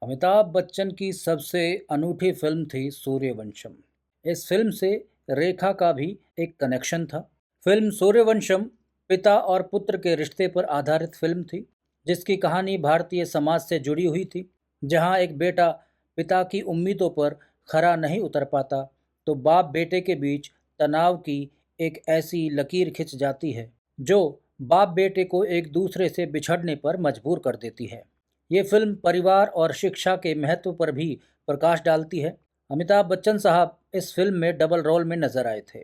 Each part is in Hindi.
अमिताभ बच्चन की सबसे अनूठी फिल्म थी सूर्यवंशम। इस फिल्म से रेखा का भी एक कनेक्शन था। फिल्म सूर्यवंशम पिता और पुत्र के रिश्ते पर आधारित फिल्म थी, जिसकी कहानी भारतीय समाज से जुड़ी हुई थी। जहां एक बेटा पिता की उम्मीदों पर खरा नहीं उतर पाता, तो बाप बेटे के बीच तनाव की एक ऐसी लकीर खिंच जाती है जो बाप बेटे को एक दूसरे से बिछड़ने पर मजबूर कर देती है। ये फिल्म परिवार और शिक्षा के महत्व पर भी प्रकाश डालती है। अमिताभ बच्चन साहब इस फिल्म में डबल रोल में नजर आए थे।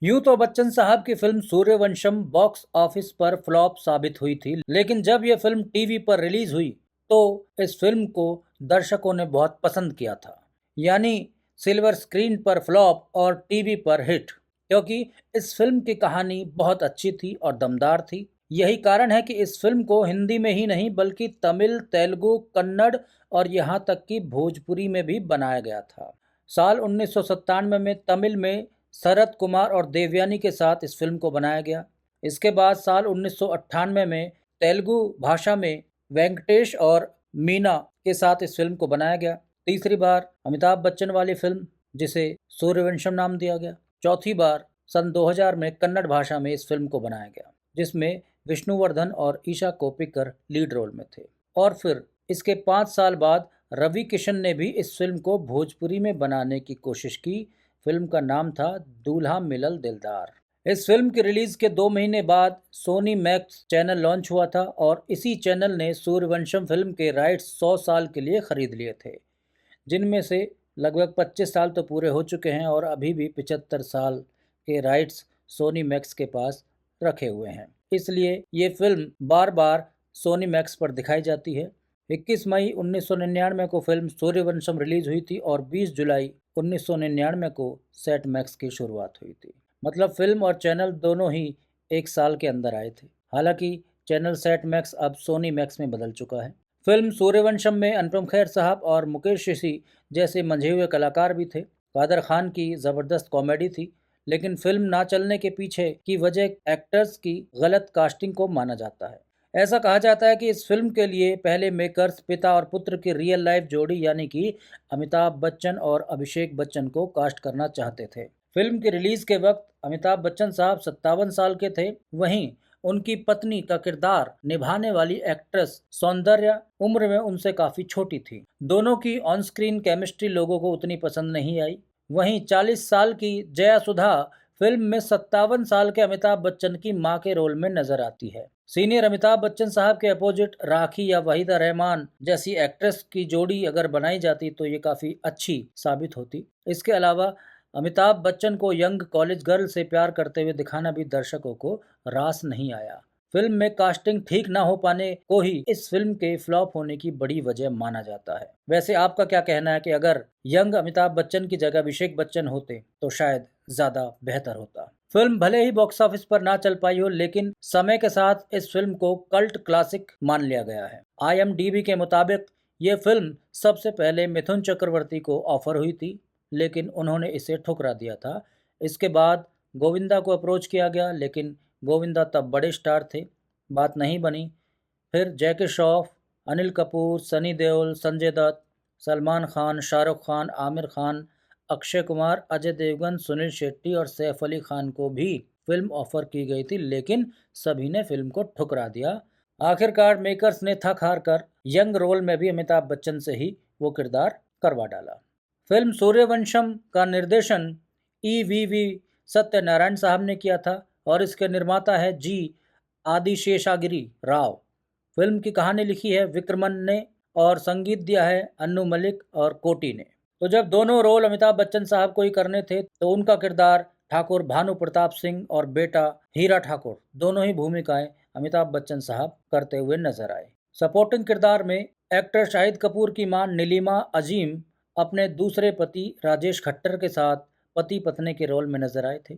यूं तो बच्चन साहब की फिल्म सूर्यवंशम बॉक्स ऑफिस पर फ्लॉप साबित हुई थी, लेकिन जब यह फिल्म टीवी पर रिलीज हुई तो इस फिल्म को दर्शकों ने बहुत पसंद किया था। यानी सिल्वर स्क्रीन पर फ्लॉप और टीवी पर हिट, क्योंकि इस फिल्म की कहानी बहुत अच्छी थी और दमदार थी। यही कारण है कि इस फिल्म को हिंदी में ही नहीं बल्कि तमिल, तेलुगु, कन्नड़ और यहाँ तक कि भोजपुरी में भी बनाया गया था। साल 1997 में तमिल में शरत कुमार और देवयानी के साथ इस फिल्म को बनाया गया। इसके बाद साल 1998 में तेलुगु भाषा में वेंकटेश और मीना के साथ इस फिल्म को बनाया गया। तीसरी बार अमिताभ बच्चन वाली फिल्म, जिसे सूर्यवंशम नाम दिया गया। चौथी बार सन 2000 में कन्नड़ भाषा में इस फिल्म को बनाया गया, जिसमें विष्णुवर्धन और ईशा कोप्पिकर लीड रोल में थे। और फिर इसके 5 साल बाद रवि किशन ने भी इस फिल्म को भोजपुरी में बनाने की कोशिश की। फिल्म का नाम था दूल्हा मिलल दिलदार। इस फिल्म की रिलीज के 2 महीने बाद सोनी मैक्स चैनल लॉन्च हुआ था और इसी चैनल ने सूर्यवंशम फिल्म के राइट्स 100 साल के लिए खरीद लिए थे, जिनमें से लगभग 25 साल तो पूरे हो चुके हैं और अभी भी 75 साल के राइट्स सोनी मैक्स के पास रखे हुए हैं। इसलिए ये फिल्म बार बार सोनी मैक्स पर दिखाई जाती है। 21 मई 1999 को फिल्म सूर्यवंशम रिलीज हुई थी और 20 जुलाई 1999 को सेट मैक्स की शुरुआत हुई थी। मतलब फिल्म और चैनल दोनों ही एक साल के अंदर आए थे। हालांकि चैनल सेट मैक्स अब सोनी मैक्स में बदल चुका है। फिल्म सूर्यवंशम में अनुपम खेर साहब और मुकेश ऋषि जैसे मंझे हुए कलाकार भी थे। कादर खान की ज़बरदस्त कॉमेडी थी, लेकिन फिल्म ना चलने के पीछे की वजह एक्टर्स की गलत कास्टिंग को माना जाता है। ऐसा कहा जाता है कि इस फिल्म के लिए पहले मेकर्स पिता और पुत्र की रियल लाइफ जोड़ी यानी कि अमिताभ बच्चन और अभिषेक बच्चन को कास्ट करना चाहते थे। फिल्म की रिलीज के वक्त अमिताभ बच्चन साहब 57 साल के थे। वहीं उनकी पत्नी का किरदार निभाने वाली एक्ट्रेस सौंदर्या उम्र में उनसे काफी छोटी थी। दोनों की ऑन स्क्रीन केमिस्ट्री लोगों को उतनी पसंद नहीं आई। वहीं 40 साल की जया सुधा फिल्म में 57 साल के अमिताभ बच्चन की मां के रोल में नजर आती है। सीनियर अमिताभ बच्चन साहब के अपोजिट राखी या वहीदा रहमान जैसी एक्ट्रेस की जोड़ी अगर बनाई जाती तो ये काफी अच्छी साबित होती। इसके अलावा अमिताभ बच्चन को यंग कॉलेज गर्ल से प्यार करते हुए दिखाना भी दर्शकों को रास नहीं आया। फिल्म में कास्टिंग ठीक ना हो पाने को ही इस फिल्म के फ्लॉप होने की बड़ी वजह माना जाता है। वैसे आपका क्या कहना है कि अगर यंग अमिताभ बच्चन की जगह अभिषेक बच्चन होते तो शायद ज्यादा बेहतर होता? फिल्म भले ही बॉक्स ऑफिस पर ना चल पाई हो, लेकिन समय के साथ इस फिल्म को कल्ट क्लासिक मान लिया गया है। IMDb के मुताबिक ये फिल्म सबसे पहले मिथुन चक्रवर्ती को ऑफर हुई थी, लेकिन उन्होंने इसे ठुकरा दिया था। इसके बाद गोविंदा को अप्रोच किया गया, लेकिन गोविंदा तब बड़े स्टार थे, बात नहीं बनी। फिर जैकी श्रॉफ, अनिल कपूर, सनी देओल, संजय दत्त, सलमान खान, शाहरुख खान, आमिर खान, अक्षय कुमार, अजय देवगन, सुनील शेट्टी और सैफ अली खान को भी फिल्म ऑफर की गई थी, लेकिन सभी ने फिल्म को ठुकरा दिया। आखिरकार मेकर्स ने थक हार कर यंग रोल में भी अमिताभ बच्चन से ही वो किरदार करवा डाला। फिल्म सूर्यवंशम का निर्देशन EVV सत्यनारायण साहब ने किया था और इसके निर्माता है जी आदिशेषागिरी राव। फिल्म की कहानी लिखी है विक्रमन ने और संगीत दिया है अन्नू मलिक और कोटी ने। तो जब दोनों रोल अमिताभ बच्चन साहब को ही करने थे तो उनका किरदार ठाकुर भानु प्रताप सिंह और बेटा हीरा ठाकुर दोनों ही भूमिकाएं अमिताभ बच्चन साहब करते हुए नजर आए। सपोर्टिंग किरदार में एक्टर शाहिद कपूर की मां नीलिमा अजीम अपने दूसरे पति राजेश खट्टर के साथ पति पत्नी के रोल में नजर आए थे।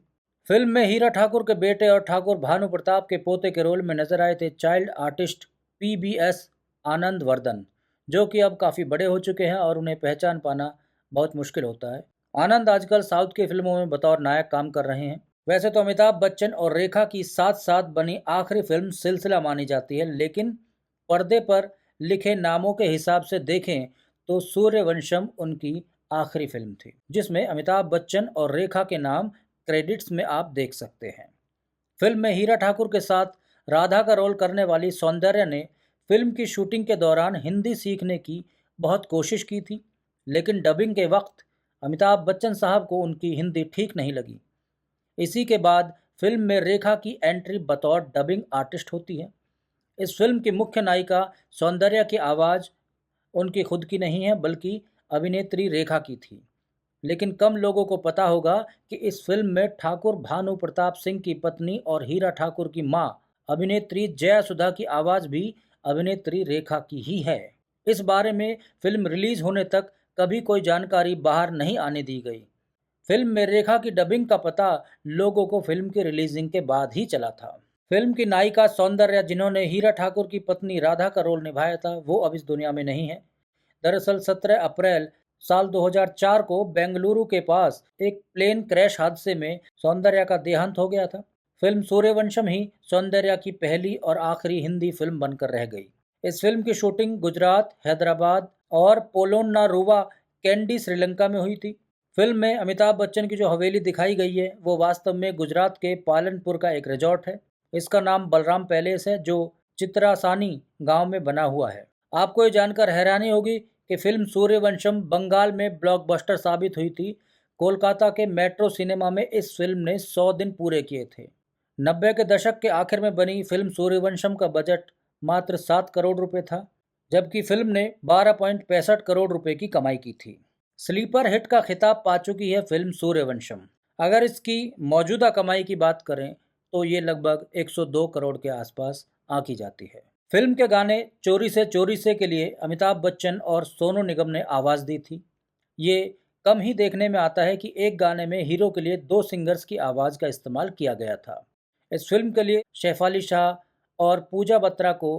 फिल्म में हीरा ठाकुर के बेटे और ठाकुर भानु प्रताप के पोते के रोल में नजर आए थे child artist PBS Anand Vardhan, जो कि अब काफ़ी बड़े हो चुके हैं और उन्हें पहचान पाना बहुत मुश्किल होता है। आनंद आजकल साउथ की फिल्मों में बतौर नायक काम कर रहे हैं। वैसे तो अमिताभ बच्चन और रेखा की साथ साथ बनी आखिरी फिल्म सिलसिला मानी जाती है, लेकिन पर्दे पर लिखे नामों के हिसाब से देखें तो सूर्यवंशम उनकी आखिरी फिल्म थी, जिसमें अमिताभ बच्चन और रेखा के नाम क्रेडिट्स में आप देख सकते हैं। फिल्म में हीरा ठाकुर के साथ राधा का रोल करने वाली सौंदर्या ने फिल्म की शूटिंग के दौरान हिंदी सीखने की बहुत कोशिश की थी, लेकिन डबिंग के वक्त अमिताभ बच्चन साहब को उनकी हिंदी ठीक नहीं लगी। इसी के बाद फिल्म में रेखा की एंट्री बतौर डबिंग आर्टिस्ट होती है। इस फिल्म की मुख्य नायिका सौंदर्या की आवाज़ उनकी खुद की नहीं है, बल्कि अभिनेत्री रेखा की थी। लेकिन कम लोगों को पता होगा कि इस फिल्म में ठाकुर भानु प्रताप सिंह की पत्नी और हीरा ठाकुर की मां अभिनेत्री जया सुधा की आवाज़ भी अभिनेत्री रेखा की ही है। इस बारे में फिल्म रिलीज होने तक कभी कोई जानकारी बाहर नहीं आने दी गई। फिल्म में रेखा की डबिंग का पता लोगों को फिल्म की रिलीजिंग के बाद ही चला था। फिल्म की नायिका सौंदर्या, जिन्होंने हीरा ठाकुर की पत्नी राधा का रोल निभाया था, वो अब इस दुनिया में नहीं है। दरअसल 17 अप्रैल साल 2004 को बेंगलुरु के पास एक प्लेन क्रैश हादसे में सौंदर्या का देहांत हो गया था। फिल्म सूर्यवंशम ही सौंदर्या की पहली और आखिरी हिंदी फिल्म बनकर रह गई। इस फिल्म की शूटिंग गुजरात, हैदराबाद और पोलोन्नारुवा कैंडी, श्रीलंका में हुई थी। फिल्म में अमिताभ बच्चन की जो हवेली दिखाई गई है वो वास्तव में गुजरात के पालनपुर का एक रिजॉर्ट है। इसका नाम बलराम पैलेस है, जो चित्रासानी गांव में बना हुआ है। आपको ये जानकर हैरानी होगी कि फिल्म सूर्यवंशम बंगाल में ब्लॉकबस्टर साबित हुई थी। कोलकाता के मेट्रो सिनेमा में इस फिल्म ने 100 दिन पूरे किए थे। 90 के दशक के आखिर में बनी फिल्म सूर्यवंशम का बजट मात्र 7 करोड़ रुपए था, जबकि फिल्म ने 12.65 करोड़ रुपए की कमाई की थी। स्लीपर हिट का खिताब पा चुकी है फिल्म सूर्यवंशम। अगर इसकी मौजूदा कमाई की बात करें तो ये लगभग 102 करोड़ के आसपास आंकी जाती है। फिल्म के गाने चोरी से के लिए अमिताभ बच्चन और सोनू निगम ने आवाज़ दी थी। ये कम ही देखने में आता है कि एक गाने में हीरो के लिए 2 सिंगर्स की आवाज़ का इस्तेमाल किया गया था। इस फिल्म के लिए शेफाली शाह और पूजा बत्रा को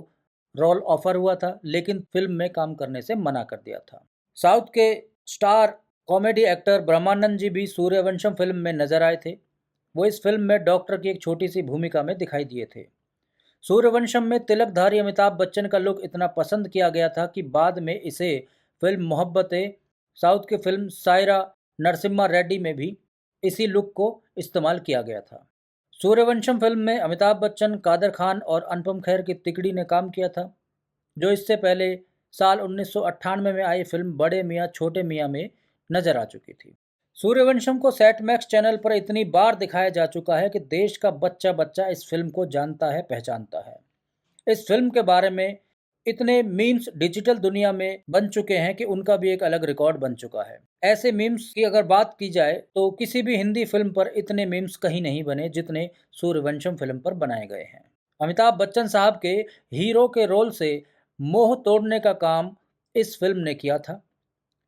रोल ऑफर हुआ था, लेकिन फिल्म में काम करने से मना कर दिया था। साउथ के स्टार कॉमेडी एक्टर ब्रह्मानंद जी भी सूर्यवंशम फिल्म में नजर आए थे। वो इस फिल्म में डॉक्टर की एक छोटी सी भूमिका में दिखाई दिए थे। सूर्यवंशम में तिलकधारी अमिताभ बच्चन का लुक इतना पसंद किया गया था कि बाद में इसे फिल्म मोहब्बतें, साउथ की फिल्म सायरा नरसिम्हा रेड्डी में भी इसी लुक को इस्तेमाल किया गया था। सूर्यवंशम फिल्म में अमिताभ बच्चन, कादर खान और अनुपम खेर की तिकड़ी ने काम किया था, जो इससे पहले साल 1998 में आई फिल्म बड़े मियाँ छोटे मियाँ में नजर आ चुकी थी। सूर्यवंशम को सेट मैक्स चैनल पर इतनी बार दिखाया जा चुका है कि देश का बच्चा बच्चा इस फिल्म को जानता है, पहचानता है। इस फिल्म के बारे में इतने मीम्स डिजिटल दुनिया में बन चुके हैं कि उनका भी एक अलग रिकॉर्ड बन चुका है। ऐसे मीम्स की अगर बात की जाए तो किसी भी हिंदी फिल्म पर इतने मीम्स कहीं नहीं बने जितने सूर्यवंशम फिल्म पर बनाए गए हैं। अमिताभ बच्चन साहब के हीरो के रोल से मोह तोड़ने का काम इस फिल्म ने किया था।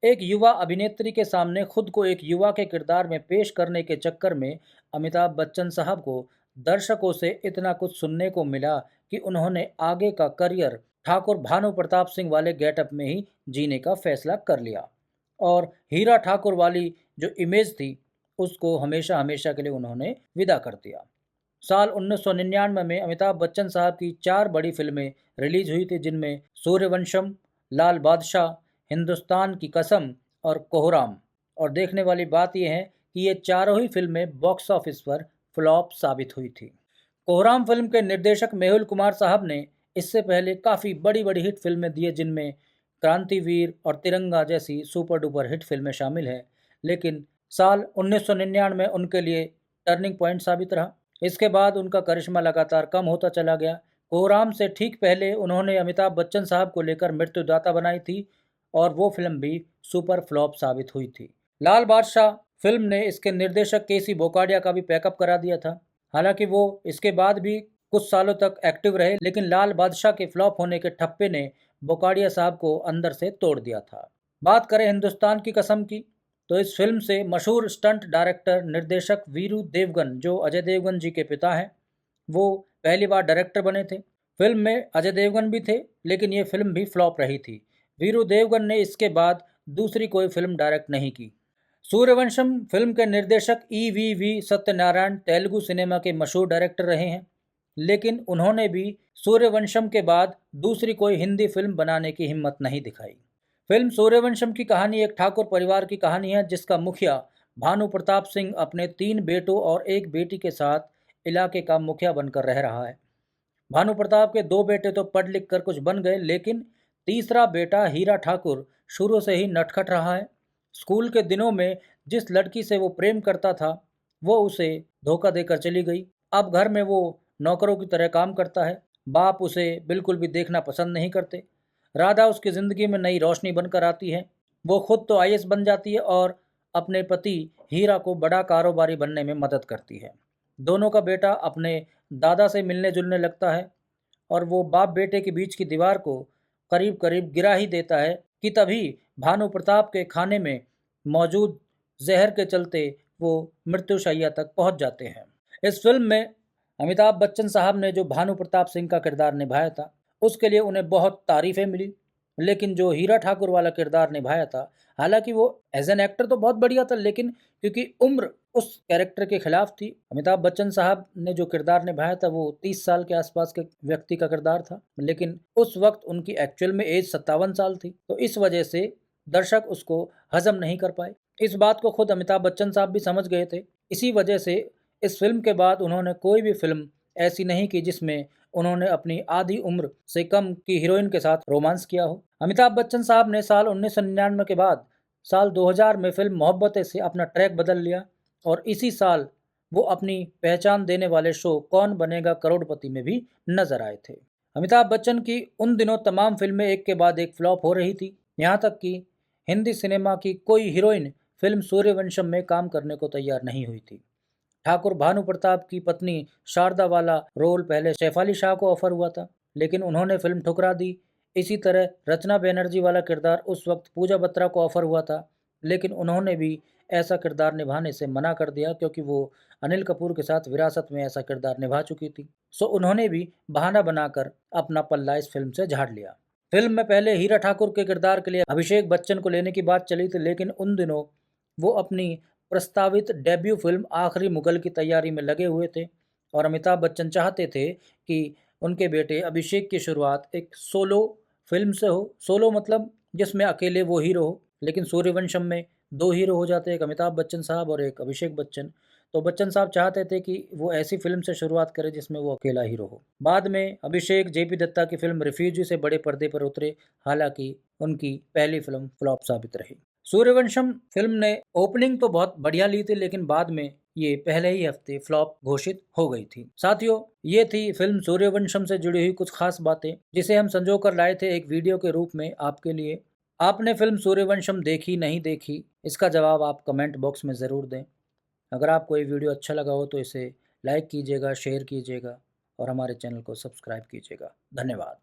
एक युवा अभिनेत्री के सामने खुद को एक युवा के किरदार में पेश करने के चक्कर में अमिताभ बच्चन साहब को दर्शकों से इतना कुछ सुनने को मिला कि उन्होंने आगे का करियर ठाकुर भानु प्रताप सिंह वाले गेटअप में ही जीने का फैसला कर लिया और हीरा ठाकुर वाली जो इमेज थी उसको हमेशा हमेशा के लिए उन्होंने विदा कर दिया। साल 1999 में अमिताभ बच्चन साहब की 4 बड़ी फिल्में रिलीज हुई थी, जिनमें सूर्यवंशम, लाल बादशाह, हिंदुस्तान की कसम और कोहराम। और देखने वाली बात यह है कि ये चारों ही फिल्में बॉक्स ऑफिस पर फ्लॉप साबित हुई थी। कोहराम फिल्म के निर्देशक मेहुल कुमार साहब ने इससे पहले काफ़ी बड़ी बड़ी हिट फिल्में दी है, जिनमें क्रांतिवीर और तिरंगा जैसी सुपर डुपर हिट फिल्में शामिल हैं, लेकिन साल 1999 उनके लिए टर्निंग पॉइंट साबित रहा। इसके बाद उनका करिश्मा लगातार कम होता चला गया। कोहराम से ठीक पहले उन्होंने अमिताभ बच्चन साहब को लेकर मृत्युदाता बनाई थी और वो फिल्म भी सुपर फ्लॉप साबित हुई थी। लाल बादशाह फिल्म ने इसके निर्देशक केसी बोकाडिया का भी पैकअप करा दिया था। हालांकि वो इसके बाद भी कुछ सालों तक एक्टिव रहे, लेकिन लाल बादशाह के फ्लॉप होने के ठप्पे ने बोकाडिया साहब को अंदर से तोड़ दिया था। बात करें हिंदुस्तान की कसम की, तो इस फिल्म से मशहूर स्टंट डायरेक्टर निर्देशक वीरू देवगन, जो अजय देवगन जी के पिता हैं, वो पहली बार डायरेक्टर बने थे। फिल्म में अजय देवगन भी थे, लेकिन ये फिल्म भी फ्लॉप रही थी। वीरू देवगन ने इसके बाद दूसरी कोई फिल्म डायरेक्ट नहीं की। सूर्यवंशम फिल्म के निर्देशक EVV सत्यनारायण तेलुगु सिनेमा के मशहूर डायरेक्टर रहे हैं, लेकिन उन्होंने भी सूर्यवंशम के बाद दूसरी कोई हिंदी फिल्म बनाने की हिम्मत नहीं दिखाई। फिल्म सूर्यवंशम की कहानी एक ठाकुर परिवार की कहानी है जिसका मुखिया भानु प्रताप सिंह अपने 3 बेटों और एक बेटी के साथ इलाके का मुखिया बनकर रह रहा है। भानु प्रताप के 2 बेटे तो पढ़ लिख कर कुछ बन गए, लेकिन तीसरा बेटा हीरा ठाकुर शुरू से ही नटखट रहा है। स्कूल के दिनों में जिस लड़की से वो प्रेम करता था, वो उसे धोखा देकर चली गई। अब घर में वो नौकरों की तरह काम करता है। बाप उसे बिल्कुल भी देखना पसंद नहीं करते। राधा उसकी ज़िंदगी में नई रोशनी बनकर आती है। वो खुद तो आईएएस बन जाती है और अपने पति हीरा को बड़ा कारोबारी बनने में मदद करती है। दोनों का बेटा अपने दादा से मिलने जुलने लगता है और वो बाप बेटे के बीच की दीवार को करीब करीब गिरा ही देता है कि तभी भानु प्रताप के खाने में मौजूद जहर के चलते वो मृत्युशैया तक पहुंच जाते हैं। इस फिल्म में अमिताभ बच्चन साहब ने जो भानु प्रताप सिंह का किरदार निभाया था, उसके लिए उन्हें बहुत तारीफ़ें मिली, लेकिन जो हीरा ठाकुर वाला किरदार निभाया था, हालांकि वो एज एन एक्टर तो बहुत बढ़िया था, लेकिन क्योंकि उम्र उस कैरेक्टर के खिलाफ थी। अमिताभ बच्चन साहब ने जो किरदार निभाया था वो 30 साल के आसपास के व्यक्ति का किरदार था, लेकिन उस वक्त उनकी एक्चुअल में एज 57 साल थी, तो इस वजह से दर्शक उसको हजम नहीं कर पाए। इस बात को खुद अमिताभ बच्चन साहब भी समझ गए थे। इसी वजह से इस फिल्म के बाद उन्होंने कोई भी फिल्म ऐसी नहीं की जिसमें उन्होंने अपनी आधी उम्र से कम की हीरोइन के साथ रोमांस किया हो। अमिताभ बच्चन साहब ने साल 1999 के बाद साल 2000 में फिल्म मोहब्बतें से अपना ट्रैक बदल लिया और इसी साल वो अपनी पहचान देने वाले शो कौन बनेगा करोड़पति में भी नजर आए थे। अमिताभ बच्चन की उन दिनों तमाम फिल्में एक के बाद एक फ्लॉप हो रही थी। यहाँ तक कि हिंदी सिनेमा की कोई हीरोइन फिल्म सूर्यवंशम में काम करने को तैयार नहीं हुई थी। ठाकुर भानु प्रताप की पत्नी शारदा वाला रोल पहले शेफाली शाह को ऑफर हुआ था, लेकिन उन्होंने फिल्म ठुकरा दी। इसी तरह रचना बनर्जी वाला किरदार उस वक्त पूजा बत्रा को ऑफर हुआ था, लेकिन उन्होंने भी ऐसा किरदार निभाने से मना कर दिया क्योंकि वो अनिल कपूर के साथ विरासत में ऐसा किरदार निभा चुकी थी। सो उन्होंने भी बहाना बनाकर अपना पल्ला इस फिल्म से झाड़ लिया। फिल्म में पहले हीरा ठाकुर के किरदार के लिए अभिषेक बच्चन को लेने की बात चली थी, लेकिन उन दिनों वो अपनी प्रस्तावित डेब्यू फिल्म आखिरी मुगल की तैयारी में लगे हुए थे और अमिताभ बच्चन चाहते थे कि उनके बेटे अभिषेक की शुरुआत एक सोलो फिल्म से हो। सोलो मतलब जिसमें अकेले वो हीरो हो, लेकिन सूर्यवंशम में 2 हीरो हो जाते, एक अमिताभ बच्चन साहब और एक अभिषेक बच्चन। तो बच्चन साहब चाहते थे कि वो ऐसी फिल्म से शुरुआत करे जिसमें वो अकेला हीरो हो। बाद में अभिषेक जेपी दत्ता की फिल्म रिफ्यूजी से बड़े पर्दे पर उतरे, हालांकि उनकी पहली फिल्म फ्लॉप साबित रही। सूर्यवंशम फिल्म ने ओपनिंग तो बहुत बढ़िया ली थी, लेकिन बाद में ये पहले ही हफ्ते फ्लॉप घोषित हो गई थी। साथियों, ये थी फिल्म सूर्यवंशम से जुड़ी हुई कुछ खास बातें जिसे हम संजो कर लाए थे एक वीडियो के रूप में आपके लिए। आपने फिल्म सूर्यवंशम देखी नहीं देखी, इसका जवाब आप कमेंट बॉक्स में ज़रूर दें। अगर आपको ये वीडियो अच्छा लगा हो तो इसे लाइक कीजिएगा, शेयर कीजिएगा और हमारे चैनल को सब्सक्राइब कीजिएगा। धन्यवाद।